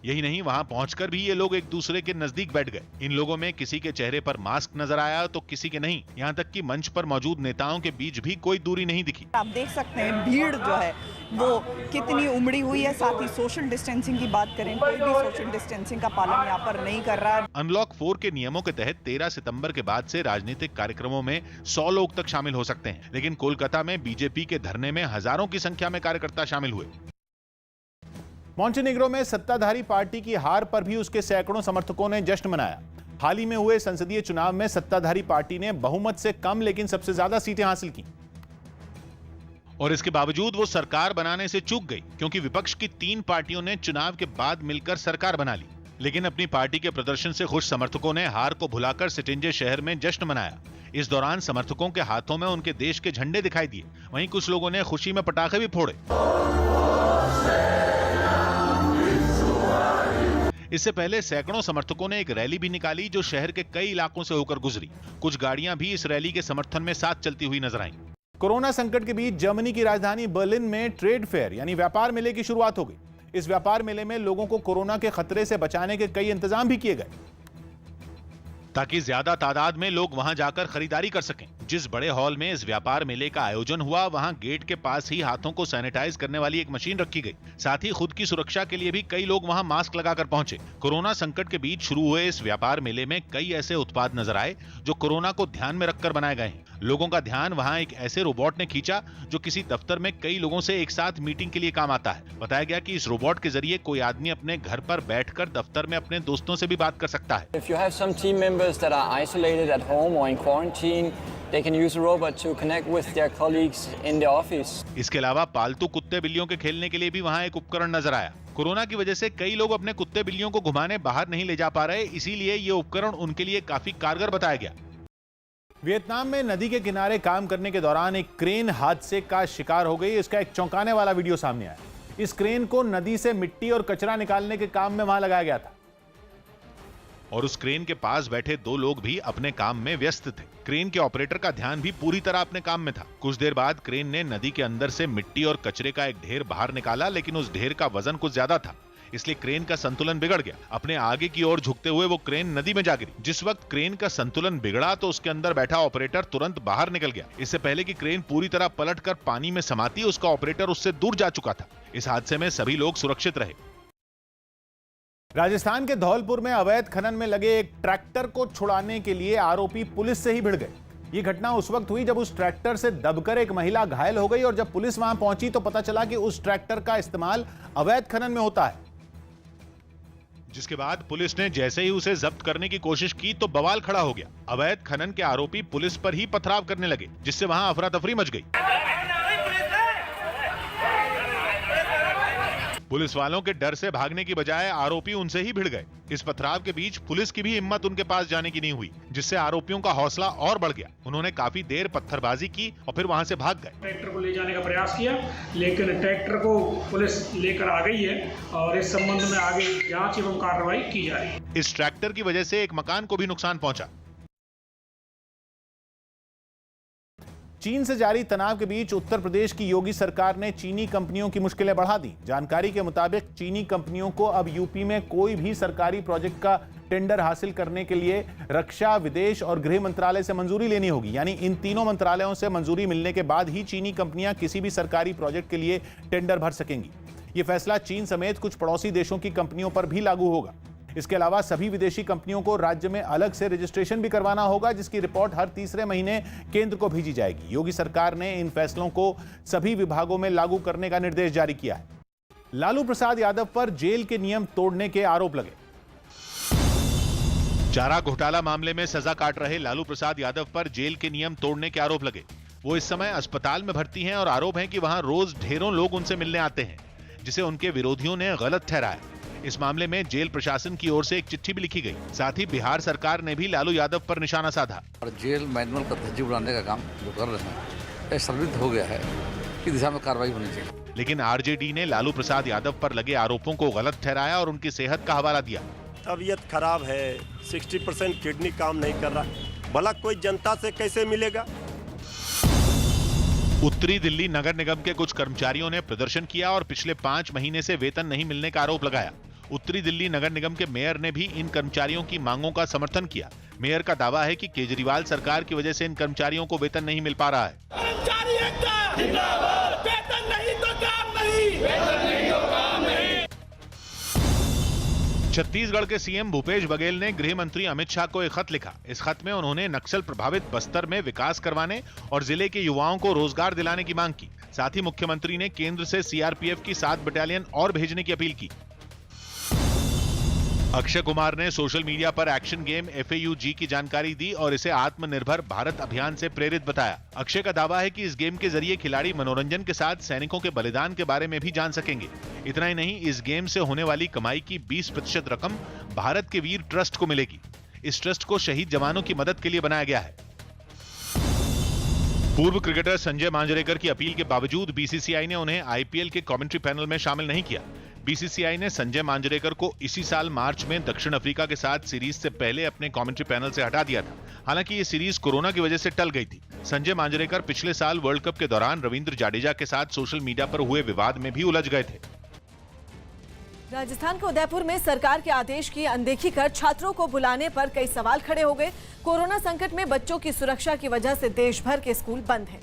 यही नहीं, वहां पहुंचकर भी ये लोग एक दूसरे के नजदीक बैठ गए। इन लोगों में किसी के चेहरे पर मास्क नजर आया तो किसी के नहीं। यहाँ तक कि मंच पर मौजूद नेताओं के बीच भी कोई दूरी नहीं दिखी। आप देख सकते हैं भीड़ जो है वो कितनी उमड़ी हुई है। साथ ही सोशल डिस्टेंसिंग की बात करें, कोई भी सोशल डिस्टेंसिंग का पालन यहाँ पर नहीं कर रहा है। अनलॉक 4 के नियमों के तहत 13 सितंबर के बाद से राजनीतिक कार्यक्रमों में 100 लोग तक शामिल हो सकते हैं, लेकिन कोलकाता में बीजेपी के धरने में हजारों की संख्या में कार्यकर्ता शामिल हुए। मॉन्टेनेग्रो में सत्ताधारी पार्टी की हार पर भी उसके सैकड़ों समर्थकों ने जश्न मनाया। हाल ही में हुए संसदीय चुनाव में सत्ताधारी पार्टी ने बहुमत से कम लेकिन सबसे ज्यादा सीटें हासिल की, और इसके बावजूद वो सरकार बनाने से चूक गई, क्योंकि विपक्ष की 3 पार्टियों ने चुनाव के बाद मिलकर सरकार बना ली। लेकिन अपनी पार्टी के प्रदर्शन से खुश समर्थकों ने हार को भुलाकर सिटिंजे शहर में जश्न मनाया। इस दौरान समर्थकों के हाथों में उनके देश के झंडे दिखाई दिए। वहीं कुछ लोगों ने खुशी में पटाखे भी फोड़े। इससे पहले सैकड़ों समर्थकों ने एक रैली भी निकाली जो शहर के कई इलाकों से होकर गुजरी। कुछ गाड़ियां भी इस रैली के समर्थन में साथ चलती हुई नजर आईं। कोरोना संकट के बीच जर्मनी की राजधानी बर्लिन में ट्रेड फेयर यानी व्यापार मेले की शुरुआत हो गई। इस व्यापार मेले में लोगों को कोरोना के खतरे से बचाने के कई इंतजाम भी किए गए, ताकि ज्यादा तादाद में लोग वहां जाकर खरीदारी कर सकें। जिस बड़े हॉल में इस व्यापार मेले का आयोजन हुआ, वहां गेट के पास ही हाथों को सैनिटाइज करने वाली एक मशीन रखी गई। साथ ही खुद की सुरक्षा के लिए भी कई लोग वहां मास्क लगाकर पहुंचे। कोरोना संकट के बीच शुरू हुए इस व्यापार मेले में कई ऐसे उत्पाद नजर आए जो कोरोना को ध्यान में रखकर बनाए गए हैं। लोगों का ध्यान वहां एक ऐसे रोबोट ने खींचा जो किसी दफ्तर में कई लोगों से एक साथ मीटिंग के लिए काम आता है। बताया गया कि इस रोबोट के जरिए कोई आदमी अपने घर पर बैठकर दफ्तर में अपने दोस्तों से भी बात कर सकता है। If you have some team members that are isolated at home or in quarantine, they can use a robot to connect with their colleagues in the office. इसके अलावा पालतू कुत्ते बिल्लियों के खेलने के लिए भी वहां एक उपकरण नजर आया। कोरोना की वजह से कई लोग अपने कुत्ते बिल्लियों को घुमाने बाहर नहीं ले जा पा रहे, इसीलिए ये उपकरण उनके लिए काफी कारगर बताया गया। वियतनाम में नदी के किनारे काम करने के दौरान एक क्रेन हादसे का शिकार हो गई। इसका एक चौंकाने वाला वीडियो सामने आया। इस क्रेन को नदी से मिट्टी और कचरा निकालने के काम में वहां लगाया गया था, और उस क्रेन के पास बैठे 2 लोग भी अपने काम में व्यस्त थे। क्रेन के ऑपरेटर का ध्यान भी पूरी तरह अपने काम में था। कुछ देर बाद क्रेन ने नदी के अंदर से मिट्टी और कचरे का एक ढेर बाहर निकाला, लेकिन उस ढेर का वजन कुछ ज्यादा था, इसलिए क्रेन का संतुलन बिगड़ गया। अपने आगे की ओर झुकते हुए वो क्रेन नदी में जा गिरी। जिस वक्त क्रेन का संतुलन बिगड़ा तो उसके अंदर बैठा ऑपरेटर तुरंत बाहर निकल गया। इससे पहले कि क्रेन पूरी तरह पलटकर पानी में समाती, उसका ऑपरेटर उससे दूर जा चुका था। इस हादसे में सभी लोग सुरक्षित रहे। राजस्थान के धौलपुर में अवैध खनन में लगे एक ट्रैक्टर को छुड़ाने के लिए आरोपी पुलिस से ही भिड़ गए। ये घटना उस वक्त हुई जब उस ट्रैक्टर से दबकर एक महिला घायल हो गई और जब पुलिस वहां पहुंची तो पता चला कि उस ट्रैक्टर का इस्तेमाल अवैध खनन में होता है। जिसके बाद पुलिस ने जैसे ही उसे जब्त करने की कोशिश की तो बवाल खड़ा हो गया। अवैध खनन के आरोपी पुलिस पर ही पथराव करने लगे, जिससे वहां अफरा तफरी मच गई। पुलिस वालों के डर से भागने की बजाय आरोपी उनसे ही भिड़ गए। इस पथराव के बीच पुलिस की भी हिम्मत उनके पास जाने की नहीं हुई, जिससे आरोपियों का हौसला और बढ़ गया। उन्होंने काफी देर पत्थरबाजी की और फिर वहां से भाग गए। ट्रैक्टर को ले जाने का प्रयास किया, लेकिन ट्रैक्टर को पुलिस लेकर आ गई है और इस संबंध में आगे जांच एवं कार्रवाई की जा रही है। इस ट्रैक्टर की वजह से एक मकान को भी नुकसान पहुंचा। चीन से जारी तनाव के बीच उत्तर प्रदेश की योगी सरकार ने चीनी कंपनियों की मुश्किलें बढ़ा दी। जानकारी के मुताबिक चीनी कंपनियों को अब यूपी में कोई भी सरकारी प्रोजेक्ट का टेंडर हासिल करने के लिए रक्षा, विदेश और गृह मंत्रालय से मंजूरी लेनी होगी। यानी इन तीनों मंत्रालयों से मंजूरी मिलने के बाद ही चीनी कंपनियां किसी भी सरकारी प्रोजेक्ट के लिए टेंडर भर सकेंगी। यह फैसला चीन समेत कुछ पड़ोसी देशों की कंपनियों पर भी लागू होगा। इसके अलावा सभी विदेशी कंपनियों को राज्य में अलग से रजिस्ट्रेशन भी करवाना होगा, जिसकी रिपोर्ट हर तीसरे महीने केंद्र को भेजी जाएगी। योगी सरकार ने इन फैसलों को सभी विभागों में लागू करने का निर्देश जारी किया है। लालू प्रसाद यादव पर जेल के नियम तोड़ने के आरोप लगे। चारा घोटाला मामले में सजा काट रहे लालू प्रसाद यादव पर जेल के नियम तोड़ने के आरोप लगे। वो इस समय अस्पताल में भर्ती हैं और आरोप है कि वहां रोज ढेरों लोग उनसे मिलने आते हैं, जिसे उनके विरोधियों ने गलत ठहराया। इस मामले में जेल प्रशासन की ओर से एक चिट्ठी भी लिखी गई। साथ ही बिहार सरकार ने भी लालू यादव पर निशाना साधा। और जेल मैनुअल का धज्जी उड़ाने का काम जो कर रहे हैं संदिग्ध हो गया है कि दिशा में कार्रवाई होनी चाहिए। लेकिन आरजेडी ने लालू प्रसाद यादव पर लगे आरोपों को गलत ठहराया और उनकी सेहत का हवाला दिया। तबीयत खराब है, 60% किडनी काम नहीं कर रहा, भला कोई जनता से कैसे मिलेगा। उत्तरी दिल्ली नगर निगम के कुछ कर्मचारियों ने प्रदर्शन किया और पिछले 5 महीने से वेतन नहीं मिलने का आरोप लगाया। उत्तरी दिल्ली नगर निगम के मेयर ने भी इन कर्मचारियों की मांगों का समर्थन किया। मेयर का दावा है कि केजरीवाल सरकार की वजह से इन कर्मचारियों को वेतन नहीं मिल पा रहा है। कर्मचारी एकता जिंदाबाद, वेतन नहीं तो काम नहीं, वेतन नहीं तो काम नहीं। छत्तीसगढ़ के सीएम भूपेश बघेल ने गृह मंत्री अमित शाह को एक खत लिखा। इस खत में उन्होंने नक्सल प्रभावित बस्तर में विकास करवाने और जिले के युवाओं को रोजगार दिलाने की मांग की। साथ ही मुख्यमंत्री ने केंद्र से सीआरपीएफ की 7 बटालियन और भेजने की अपील की। अक्षय कुमार ने सोशल मीडिया पर एक्शन गेम FAUG की जानकारी दी और इसे आत्मनिर्भर भारत अभियान से प्रेरित बताया। अक्षय का दावा है कि इस गेम के जरिए खिलाड़ी मनोरंजन के साथ सैनिकों के बलिदान के बारे में भी जान सकेंगे। इतना ही नहीं, इस गेम से होने वाली कमाई की 20% रकम भारत के वीर ट्रस्ट को मिलेगी। इस ट्रस्ट को शहीद जवानों की मदद के लिए बनाया गया है। पूर्व क्रिकेटर संजय मांजरेकर की अपील के बावजूद BCCI ने उन्हें IPL के कमेंट्री पैनल में शामिल नहीं किया। BCCI ने संजय मांजरेकर को इसी साल मार्च में दक्षिण अफ्रीका के साथ सीरीज से पहले अपने कमेंट्री पैनल से हटा दिया था। हालांकि ये सीरीज कोरोना की वजह से टल गई थी। संजय मांजरेकर पिछले साल वर्ल्ड कप के दौरान रविंद्र जाडेजा के साथ सोशल मीडिया पर हुए विवाद में भी उलझ गए थे। राजस्थान के उदयपुर में सरकार के आदेश की अनदेखी कर छात्रों को बुलाने पर कई सवाल खड़े हो गए। कोरोना संकट में बच्चों की सुरक्षा की वजह से देश भर के स्कूल बंद हैं।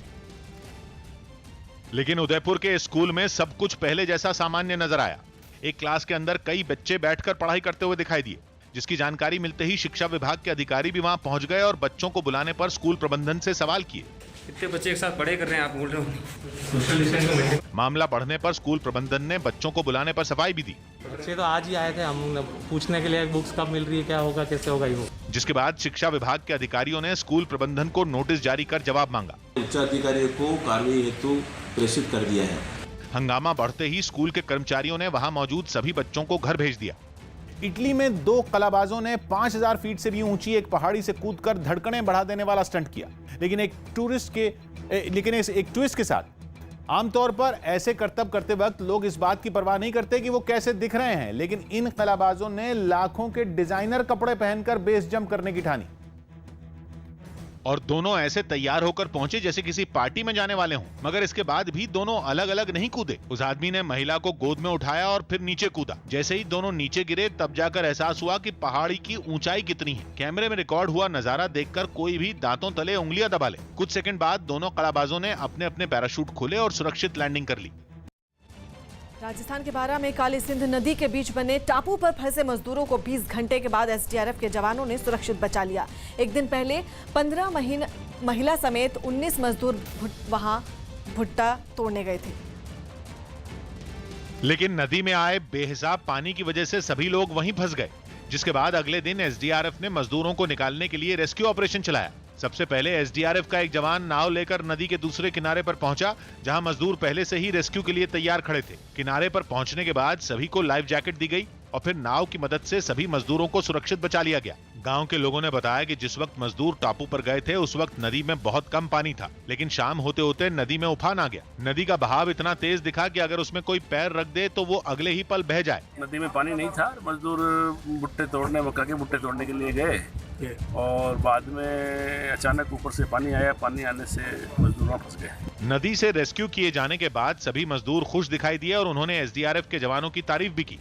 लेकिन उदयपुर के स्कूल में सब कुछ पहले जैसा सामान्य नजर आया। एक क्लास के अंदर कई बच्चे बैठकर पढ़ाई करते हुए दिखाई दिए, जिसकी जानकारी मिलते ही शिक्षा विभाग के अधिकारी भी वहां पहुंच गए और बच्चों को बुलाने पर स्कूल प्रबंधन से सवाल किए। कितने बच्चे एक साथ पढ़ाई कर रहे हैं, आप बोल रहे हो? मामला बढ़ने पर स्कूल प्रबंधन ने बच्चों को बुलाने पर सफाई भी दी। बच्चे तो आज ही आए थे, हम पूछने के लिए बुक्स कब मिल रही है, क्या होगा, कैसे होगा ये। जिसके बाद शिक्षा विभाग के अधिकारियों ने स्कूल प्रबंधन को नोटिस जारी कर जवाब मांगा। उच्चाधिकारियों को कार्रवाई हेतु प्रेषित कर दिया है। हंगामा बढ़ते ही स्कूल के कर्मचारियों ने वहां मौजूद सभी बच्चों को घर भेज दिया। इटली में 2 कलाबाजों ने 5000 फीट से भी ऊंची एक पहाड़ी से कूदकर धड़कनें बढ़ा देने वाला स्टंट किया, लेकिन एक ट्विस्ट के साथ। आमतौर पर ऐसे करतब करते वक्त लोग इस बात की परवाह नहीं करते कि वो कैसे दिख रहे हैं, लेकिन इन कलाबाजों ने लाखों के डिजाइनर कपड़े पहनकर बेस जंप करने की ठानी। और दोनों ऐसे तैयार होकर पहुंचे जैसे किसी पार्टी में जाने वाले हों। मगर इसके बाद भी दोनों अलग अलग नहीं कूदे। उस आदमी ने महिला को गोद में उठाया और फिर नीचे कूदा। जैसे ही दोनों नीचे गिरे तब जाकर एहसास हुआ कि पहाड़ी की ऊंचाई कितनी है। कैमरे में रिकॉर्ड हुआ नजारा देखकर कोई भी दांतों तले उंगलियां दबा ले। कुछ सेकंड बाद दोनों कलाबाजों ने अपने अपने पैराशूट खोले और सुरक्षित लैंडिंग कर ली। राजस्थान के बारा में काली सिंध नदी के बीच बने टापू पर फंसे मजदूरों को 20 घंटे के बाद एसडीआरएफ के जवानों ने सुरक्षित बचा लिया। एक दिन पहले 15 महिला समेत 19 मजदूर वहां भुट्टा तोड़ने गए थे। लेकिन नदी में आए बेहिसाब पानी की वजह से सभी लोग वहीं फंस गए, जिसके बाद अगले दिन एसडीआरएफ ने मजदूरों को निकालने के लिए रेस्क्यू ऑपरेशन चलाया। सबसे पहले एसडीआरएफ का एक जवान नाव लेकर नदी के दूसरे किनारे पर पहुंचा, जहां मजदूर पहले से ही रेस्क्यू के लिए तैयार खड़े थे। किनारे पर पहुंचने के बाद सभी को लाइफ जैकेट दी गई और फिर नाव की मदद से सभी मजदूरों को सुरक्षित बचा लिया गया। गांव के लोगों ने बताया कि जिस वक्त मजदूर टापू पर गए थे उस वक्त नदी में बहुत कम पानी था, लेकिन शाम होते होते नदी में उफान आ गया। नदी का बहाव इतना तेज दिखा कि अगर उसमें कोई पैर रख दे तो वो अगले ही पल बह जाए। नदी में पानी नहीं था, मजदूर भुट्टे तोड़ने, मक्का के भुट्टे तोड़ने के लिए गए और बाद में अचानक ऊपर से पानी आया। पानी आने से मजदूर फंस गए। नदी से रेस्क्यू किए जाने के बाद सभी मजदूर खुश दिखाई दिए और उन्होंने एसडीआरएफ के जवानों की तारीफ भी की।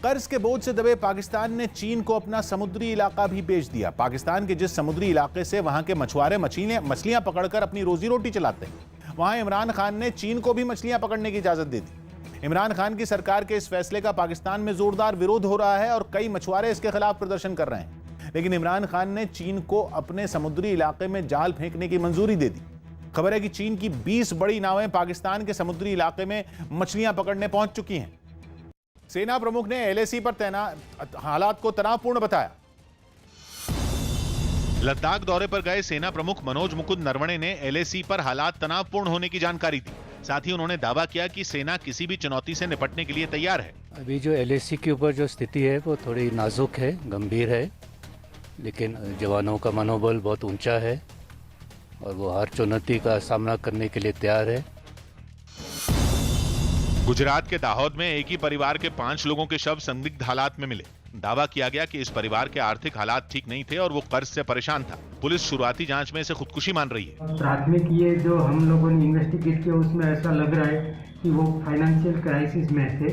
कर्ज के बोझ से दबे पाकिस्तान ने चीन को अपना समुद्री इलाका भी बेच दिया। पाकिस्तान के जिस समुद्री इलाके से वहां के मछुआरे मछलियां पकड़कर अपनी रोजी रोटी चलाते हैं, वहां इमरान खान ने चीन को भी मछलियां पकड़ने की इजाजत दे दी। इमरान खान की सरकार के इस फैसले का पाकिस्तान में जोरदार विरोध हो रहा है और कई मछुआरे इसके खिलाफ प्रदर्शन कर रहे हैं। लेकिन इमरान खान ने चीन को अपने समुद्री इलाके में जाल फेंकने की मंजूरी दे दी। खबर है कि चीन की 20 बड़ी नावें पाकिस्तान के समुद्री इलाके में मछलियां पकड़ने पहुंच चुकी हैं। सेना प्रमुख ने एलएसी पर तैनात हालात को तनावपूर्ण बताया। लद्दाख दौरे पर गए सेना प्रमुख मनोज मुकुंद नरवणे ने एलएसी पर हालात तनावपूर्ण होने की जानकारी दी। साथ ही उन्होंने दावा किया कि सेना किसी भी चुनौती से निपटने के लिए तैयार है। अभी जो एलएसी के ऊपर जो स्थिति है वो थोड़ी नाजुक है, गंभीर है, लेकिन जवानों का मनोबल बहुत ऊंचा है और वो हर चुनौती का सामना करने के लिए तैयार है। गुजरात के दाहोद में एक ही परिवार के 5 लोगों के शव संदिग्ध हालात में मिले। दावा किया गया कि इस परिवार के आर्थिक हालात ठीक नहीं थे और वो कर्ज से परेशान था। पुलिस शुरुआती जांच में इसे खुदकुशी मान रही है। प्राथमिक ये जो हम लोगों ने इन्वेस्टिगेट किया उसमें ऐसा लग रहा है कि वो फाइनेंशियल क्राइसिस में थे।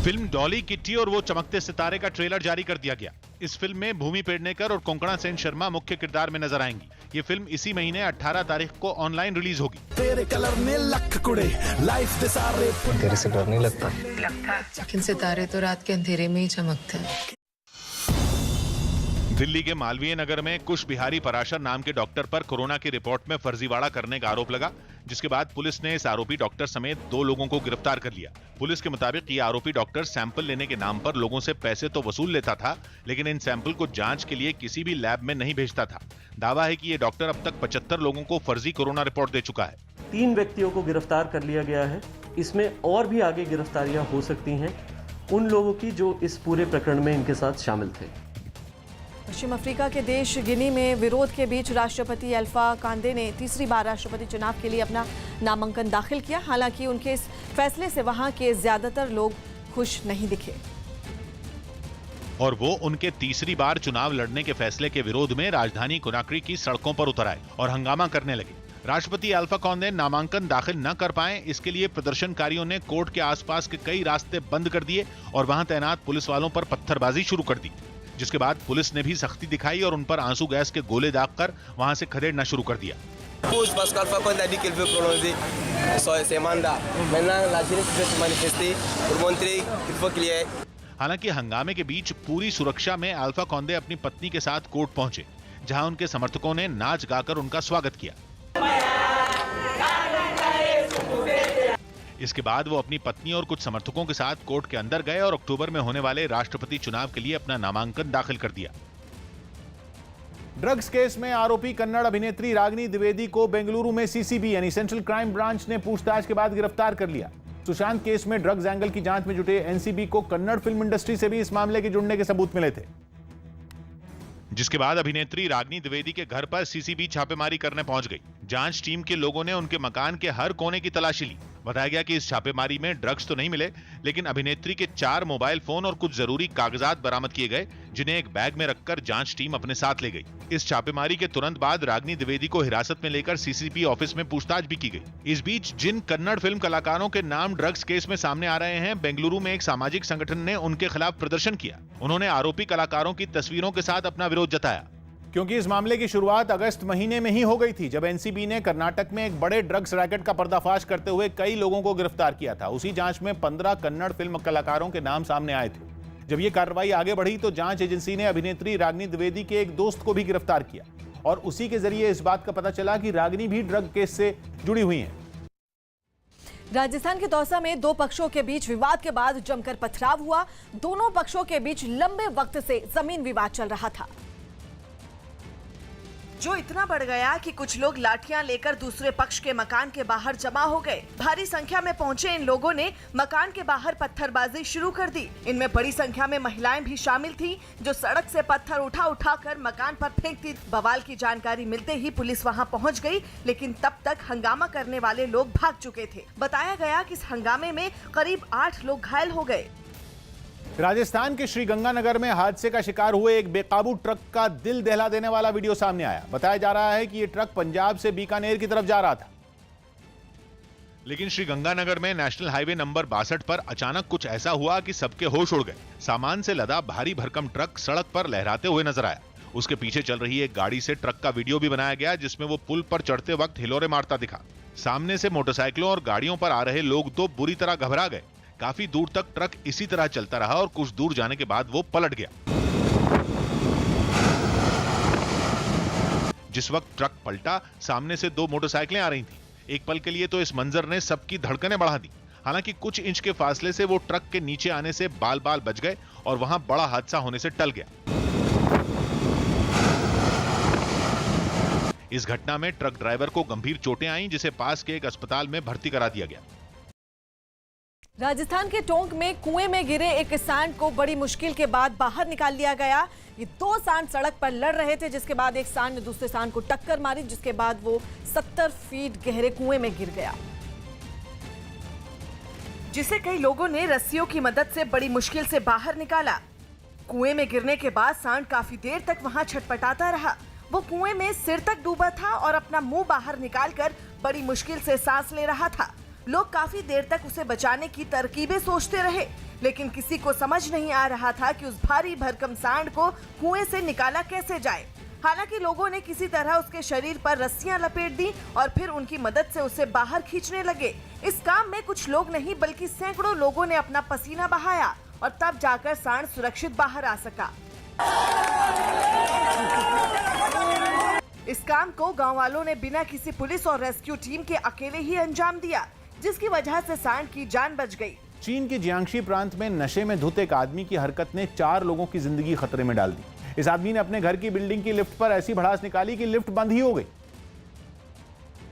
फिल्म डॉली, किट्टी और वो चमकते सितारे का ट्रेलर जारी कर दिया गया। इस फिल्म में भूमि पेडनेकर और कोंकणा सेन शर्मा मुख्य किरदार में नजर आएंगी। ये फिल्म इसी महीने 18 तारीख को ऑनलाइन रिलीज होगी। तेरे कलर में लख कुड़े लाइफ दे सारे। तेरे से डर नहीं लगता? लेकिन सितारे तो रात के अंधेरे में ही चमकते हैं। दिल्ली के मालवीय नगर में कुश बिहारी पराशर नाम के डॉक्टर पर कोरोना की रिपोर्ट में फर्जीवाड़ा करने का आरोप लगा, जिसके बाद पुलिस ने इस आरोपी डॉक्टर समेत 2 लोगों को गिरफ्तार कर लिया। पुलिस के मुताबिक ये आरोपी डॉक्टर सैंपल लेने के नाम पर लोगों से पैसे तो वसूल लेता था, लेकिन इन सैंपल को जांच के लिए किसी भी लैब में नहीं भेजता था। दावा है कि ये डॉक्टर अब तक 75 लोगों को फर्जी कोरोना रिपोर्ट दे चुका है। 3 व्यक्तियों को गिरफ्तार कर लिया गया है। इसमें और भी आगे गिरफ्तारियां हो सकती हैं उन लोगों की जो इस पूरे प्रकरण में इनके साथ शामिल थे। पश्चिम अफ्रीका के देश गिनी में विरोध के बीच राष्ट्रपति अल्फा कांदे ने तीसरी बार राष्ट्रपति चुनाव के लिए अपना नामांकन दाखिल किया। हालांकि उनके इस फैसले से वहां के ज्यादातर लोग खुश नहीं दिखे और वो उनके तीसरी बार चुनाव लड़ने के फैसले के विरोध में राजधानी कोनाक्री की सड़कों पर उतर आए और हंगामा करने लगे। राष्ट्रपति अल्फा कांदे नामांकन दाखिल न कर पाए, इसके लिए प्रदर्शनकारियों ने कोर्ट के आसपास के कई रास्ते बंद कर दिए और वहां तैनात पुलिस वालों पर पत्थरबाजी शुरू कर दी, जिसके बाद पुलिस ने भी सख्ती दिखाई और उन पर आंसू गैस के गोले दागकर वहां से खदेड़ना शुरू कर दिया। हालांकि हंगामे के बीच पूरी सुरक्षा में अल्फा कांदे अपनी पत्नी के साथ कोर्ट पहुंचे, जहां उनके समर्थकों ने नाच गाकर उनका स्वागत किया। इसके बाद वो अपनी पत्नी और कुछ समर्थकों के साथ कोर्ट के अंदर गए और अक्टूबर में होने वाले राष्ट्रपति चुनाव के लिए अपना नामांकन दाखिल कर दिया। ड्रग्स केस में आरोपी कन्नड़ अभिनेत्री रागिनी द्विवेदी को बेंगलुरु में सीसीबी यानी सेंट्रल क्राइम ब्रांच ने पूछताछ के बाद गिरफ्तार कर लिया। सुशांत केस में ड्रग्स एंगल की जांच में जुटे एनसीबी को कन्नड़ फिल्म इंडस्ट्री से भी इस मामले के जुड़ने के सबूत मिले थे, जिसके बाद अभिनेत्री रागिनी द्विवेदी के घर पर सीसीबी छापेमारी करने पहुंच गई। जांच टीम के लोगों ने उनके मकान के हर कोने की तलाशी ली बताया गया कि इस छापेमारी में ड्रग्स तो नहीं मिले, लेकिन अभिनेत्री के 4 मोबाइल फोन और कुछ जरूरी कागजात बरामद किए गए, जिन्हें एक बैग में रखकर जांच टीम अपने साथ ले गई। इस छापेमारी के तुरंत बाद रागिनी द्विवेदी को हिरासत में लेकर सीसीपी ऑफिस में पूछताछ भी की गई। इस बीच जिन कन्नड़ फिल्म कलाकारों के नाम ड्रग्स केस में सामने आ रहे हैं, बेंगलुरु में एक सामाजिक संगठन ने उनके खिलाफ प्रदर्शन किया। उन्होंने आरोपी कलाकारों की तस्वीरों के साथ अपना विरोध जताया, क्योंकि इस मामले की शुरुआत अगस्त महीने में ही हो गई थी, जब एनसीबी ने कर्नाटक में एक बड़े ड्रग्स रैकेट का पर्दाफाश करते हुए कई लोगों को गिरफ्तार किया था। उसी जांच में 15 कन्नड़ फिल्म कलाकारों के नाम सामने आए थे। जब ये कार्रवाई आगे बढ़ी तो जांच एजेंसी ने अभिनेत्री रागिनी द्विवेदी के एक दोस्त को भी गिरफ्तार किया और उसी के जरिए इस बात का पता चला कि रागिनी भी ड्रग केस से जुड़ी हुई हैं। राजस्थान के दौसा में 2 पक्षों के बीच विवाद के बाद जमकर पथराव हुआ। दोनों पक्षों के बीच लंबे वक्त से जमीन विवाद चल रहा था, जो इतना बढ़ गया कि कुछ लोग लाठियां लेकर दूसरे पक्ष के मकान के बाहर जमा हो गए। भारी संख्या में पहुंचे इन लोगों ने मकान के बाहर पत्थरबाजी शुरू कर दी। इनमें बड़ी संख्या में महिलाएं भी शामिल थी, जो सड़क से पत्थर उठा कर मकान पर फेंकती। बवाल की जानकारी मिलते ही पुलिस वहां पहुंच गई, लेकिन तब तक हंगामा करने वाले लोग भाग चुके थे। बताया गया कि इस हंगामे में करीब 8 लोग घायल हो गए। राजस्थान के श्रीगंगानगर में हादसे का शिकार हुए एक बेकाबू ट्रक का दिल दहला देने वाला वीडियो सामने आया। बताया जा रहा है कि यह ट्रक पंजाब से बीकानेर की तरफ जा रहा था, लेकिन श्रीगंगानगर में नेशनल हाईवे नंबर 62 पर अचानक कुछ ऐसा हुआ कि सबके होश उड़ गए। सामान से लदा भारी भरकम ट्रक सड़क पर लहराते हुए नजर आया। उसके पीछे चल रही एक गाड़ी से ट्रक का वीडियो भी बनाया गया, जिसमें वो पुल पर चढ़ते वक्त हिलोरे मारता दिखा। सामने से मोटरसाइकिलों और गाड़ियों पर आ रहे लोग तो बुरी तरह घबरा गए। काफी दूर तक ट्रक इसी तरह चलता रहा और कुछ दूर जाने के बाद वो पलट गया। जिस वक्त ट्रक पलटा, सामने से 2 मोटरसाइकिलें आ रही थीं। एक पल के लिए तो इस मंजर ने सबकी धड़कनें बढ़ा दी। हालांकि कुछ इंच के फासले से वो ट्रक के नीचे आने से बाल बच गए और वहां बड़ा हादसा होने से टल गया। इस घटना में ट्रक ड्राइवर को गंभीर चोटें आईं, जिसे पास के एक अस्पताल में भर्ती करा दिया गया। राजस्थान के टोंक में कुएं में गिरे एक सांड को बड़ी मुश्किल के बाद बाहर निकाल लिया गया। ये 2 सांड सड़क पर लड़ रहे थे, जिसके बाद एक सांड ने दूसरे सांड को टक्कर मारी, जिसके बाद वो 70 फीट गहरे कुएं में गिर गया, जिसे कई लोगों ने रस्सियों की मदद से बड़ी मुश्किल से बाहर निकाला। कुएं में गिरने के बाद सांड काफी देर तक वहां छटपटाता रहा। वो कुएं में सिर तक डूबा था और अपना मुंह बाहर निकालकर बड़ी मुश्किल से सांस ले रहा था। लोग काफी देर तक उसे बचाने की तरकीबें सोचते रहे, लेकिन किसी को समझ नहीं आ रहा था कि उस भारी भरकम सांड को कुएं से निकाला कैसे जाए। हालांकि लोगों ने किसी तरह उसके शरीर पर रस्सियां लपेट दी और फिर उनकी मदद से उसे बाहर खींचने लगे। इस काम में कुछ लोग नहीं बल्कि सैकड़ों लोगों ने अपना पसीना बहाया और तब जाकर सांड सुरक्षित बाहर आ सका। इस काम को गांव वालों ने बिना किसी पुलिस और रेस्क्यू टीम के अकेले ही अंजाम दिया, जिसकी वजह से सांड की जान बच गई। चीन के जियांगशी प्रांत में नशे में धुत एक आदमी की हरकत ने 4 लोगों की जिंदगी खतरे में डाल दी। इस आदमी ने अपने घर की बिल्डिंग की लिफ्ट पर ऐसी भड़ास निकाली कि लिफ्ट बंद ही हो गई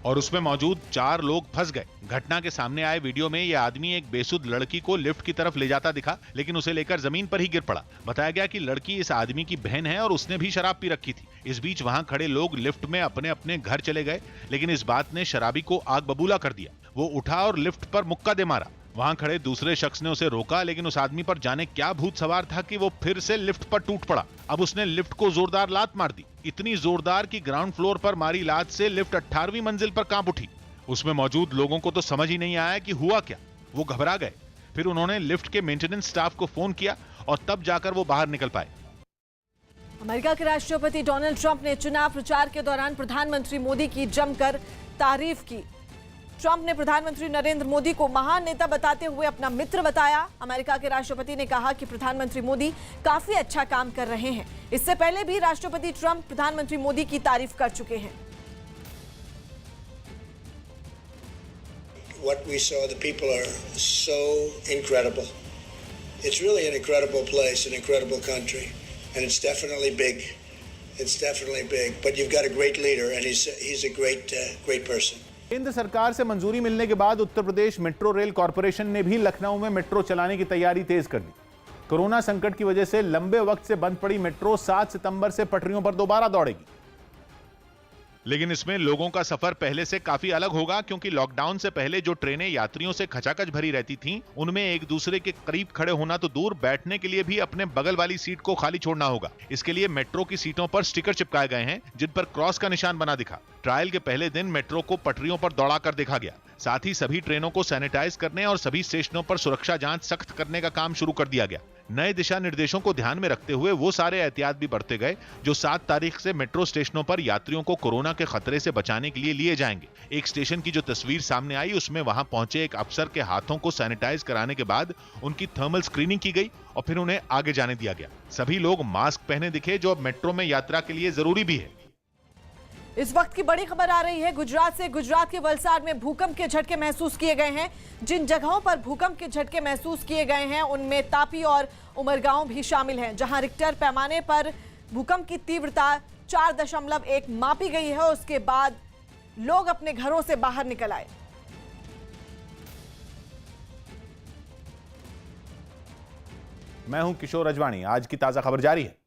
और उसमें मौजूद 4 लोग फंस गए। घटना के सामने आए वीडियो में यह आदमी एक बेसुध लड़की को लिफ्ट की तरफ ले जाता दिखा, लेकिन उसे लेकर जमीन पर ही गिर पड़ा। बताया गया कि लड़की इस आदमी की बहन है और उसने भी शराब पी रखी थी। इस बीच वहां खड़े लोग लिफ्ट में अपने अपने घर चले गए, लेकिन इस बात ने शराबी को आग बबूला कर दिया। वो उठा और लिफ्ट पर मुक्का दे मारा। वहां खड़े दूसरे शख्स ने उसे रोका, लेकिन उस आदमी पर जाने क्या भूत सवार था कि वो फिर से लिफ्ट पर टूट पड़ा। अब उसने लिफ्ट को जोरदार लात मार दी, इतनी जोरदार कि ग्राउंड फ्लोर पर मारी लात से लिफ्ट 18वीं मंजिल पर कांप उठी। उसमें मौजूद लोगों को तो समझ ही नहीं आया कि हुआ क्या। वो घबरा गए। फिर उन्होंने लिफ्ट के मेंटेनेंस स्टाफ को फोन किया और तब जाकर वो बाहर निकल पाए। अमेरिका के राष्ट्रपति डोनाल्ड ट्रंप ने चुनाव प्रचार के दौरान प्रधानमंत्री मोदी की जमकर तारीफ की। ट्रंप ने प्रधानमंत्री नरेंद्र मोदी को महान नेता बताते हुए अपना मित्र बताया। अमेरिका के राष्ट्रपति ने कहा कि प्रधानमंत्री मोदी काफी अच्छा काम कर रहे हैं। इससे पहले भी राष्ट्रपति ट्रंप प्रधानमंत्री मोदी की तारीफ कर चुके हैं। What we saw, the people are so incredible. It's really an incredible place, an incredible country, and it's definitely big. It's definitely big. But you've got a great leader, and he's a great person. केंद्र सरकार से मंजूरी मिलने के बाद Uttar Pradesh metro rail corporation ने भी लखनऊ में मेट्रो चलाने की तैयारी तेज कर दी। कोरोना संकट की वजह से लंबे वक्त से बंद पड़ी मेट्रो 7 सितंबर से पटरियों पर दोबारा दौड़ेगी। लेकिन इसमें लोगों का सफर पहले से काफी अलग होगा, क्योंकि लॉकडाउन से पहले जो ट्रेनें यात्रियों से खचाखच भरी रहती थीं, उनमें एक दूसरे के करीब खड़े होना तो दूर, बैठने के लिए भी अपने बगल वाली सीट को खाली छोड़ना होगा। इसके लिए मेट्रो की सीटों पर स्टिकर चिपकाए गए हैं जिन पर क्रॉस का निशान बना दिखा। ट्रायल के पहले दिन मेट्रो को पटरियों पर दौड़ाकर देखा गया। साथ ही सभी ट्रेनों को सैनिटाइज करने और सभी स्टेशनों पर सुरक्षा जांच सख्त करने का काम शुरू कर दिया गया। नए दिशा निर्देशों को ध्यान में रखते हुए वो सारे एहतियात भी बरते गए जो 7 तारीख से मेट्रो स्टेशनों पर यात्रियों को कोरोना के खतरे से बचाने के लिए लिए जाएंगे। एक स्टेशन की जो तस्वीर सामने आई, उसमें वहां पहुंचे एक अफसर के हाथों को सैनिटाइज कराने के बाद उनकी थर्मल स्क्रीनिंग की गई और फिर उन्हें आगे जाने दिया गया। सभी लोग मास्क पहने दिखे, जो अब मेट्रो में यात्रा के लिए जरूरी भी है। इस वक्त की बड़ी खबर आ रही है गुजरात से। गुजरात के वलसाड में भूकंप के झटके महसूस किए गए हैं। जिन जगहों पर भूकंप के झटके महसूस किए गए हैं उनमें तापी और उमरगांव भी शामिल हैं, जहां रिक्टर पैमाने पर भूकंप की तीव्रता 4.1 मापी गई है। उसके बाद लोग अपने घरों से बाहर निकल आए। मैं हूं किशोर अजवाणी। आज की ताजा खबर जारी है।